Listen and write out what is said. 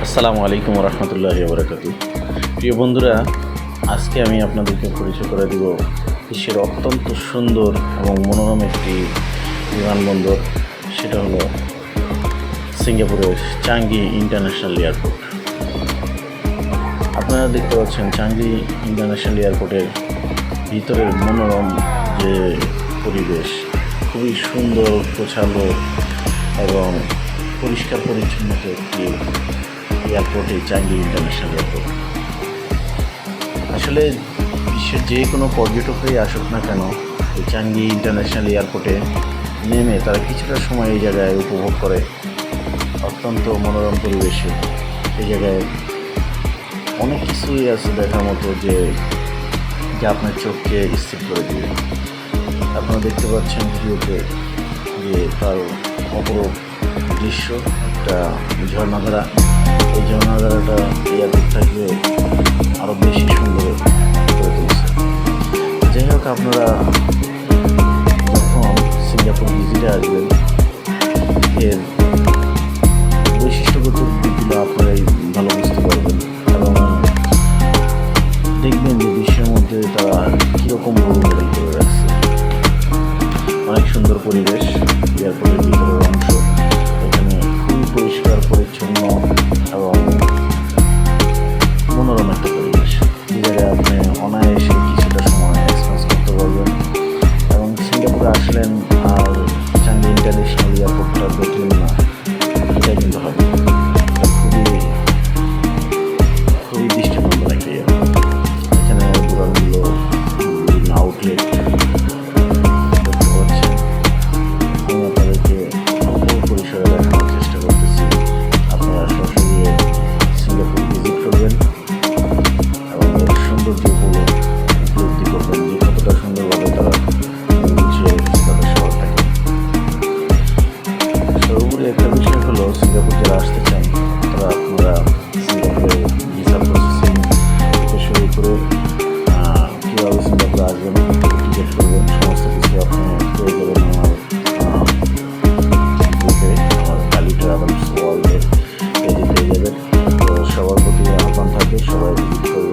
আসসালামু আলাইকুম রহমতুল্লাহি বারাকাতুহু। প্রিয় বন্ধুরা, আজকে আমি আপনাদেরকে পরিচয় করে দেব বিশ্বের অত্যন্ত সুন্দর এবং মনোরম একটি বিমানবন্দর। সেটা হলো সিঙ্গাপুরের চাঙ্গি ইন্টারন্যাশনাল এয়ারপোর্ট। আপনারা দেখতে পাচ্ছেন চাঙ্গি ইন্টারন্যাশনাল এয়ারপোর্টের ভিতরের মনোরম যে পরিবেশ, খুবই সুন্দর, গোছালো এবং পরিষ্কার পরিচ্ছন্ন একটি এয়ারপোর্ট এই চাঙ্গি ইন্টারন্যাশনাল এয়ারপোর্ট। আসলে বিশ্বের যে কোনো পর্যটকই আসুক না কেন, এই চাঙ্গি ইন্টারন্যাশনাল এয়ারপোর্টে নেমে তারা কিছুটা সময় এই জায়গায় উপভোগ করে। অত্যন্ত মনোরম পরিবেশে এই জায়গায় অনেক কিছুই আছে দেখার মতো, যে আপনার চোখকে স্থির করে দিবে। আপনারা দেখতে পাচ্ছেন ভিডিওতে যে তার অপরূপ দৃশ্য, একটা ঝর্ণাধারা। এই ঝর্ণাধারাটা এয়ারপোর্টটাকে আরও বেশি সুন্দর করে তুলছে। যাই হোক, আপনারা যখন সিঙ্গাপুর ভিজিটে আসবেন, এর বৈশিষ্ট্যগত দিকগুলো আপনারাই ভালো বুঝতে পারবেন এবং দেখবেন যে বিশ্বের মধ্যে তারা কীরকম রোল মডেল করে রাখছে। অনেক সুন্দর পরিবেশ, এয়ারপোর্টের ভিতরের অংশ। এখানে খুবই পরিষ্কার পরিচ্ছন্ন এবং মনোরম একটা পরিবেশ। এই জায়গায় আপনি অনায়াসে কিছুটা সময় এক্সপেন্স করতে পারবেন এবং সিঙ্গাপুরে আসলেন আর চাঙ্গি ইন্টারন্যাশনাল এয়ারপোর্টটা দেখলেন না, এটা কিন্তু হবে। খুবই খুবই দৃষ্টিনন্দন একটা এয়ারপোর্ট। এখানে দোকানগুলো, বিভিন্ন আউটলেট দেখতে পাচ্ছেন। আমি আপনাদেরকে অল্প পরিসরে দেখানোর চেষ্টা করতেছি। আপনারা সরাসরি সিঙ্গাপুর ভিজিট করবেন এবং এর সৌন্দর্য উপলব্ধি করবেন, যে কতটা সুন্দরভাবে তারা নিচ্ছে তাদের শহরটাকে। সর্বোপরি একটা বিষয় হলো, সিঙ্গাপুর যারা আসতে চান তারা আপনারা সিঙ্গাপুরে ভিসা প্রসেসিং থেকে শুরু করে কীভাবে সিঙ্গাপুরে আসবেন, টিকিট করবেন, সমস্ত কিছু আপনি পেয়ে যাবেন আমার গ্রুপে, আমার কালি ট্রাভেলস ওয়ার্ল্ডে পেজে পেয়ে যাবেন। তো সবার প্রতি আহ্বান থাকে, সবাই ভিজিট করবেন।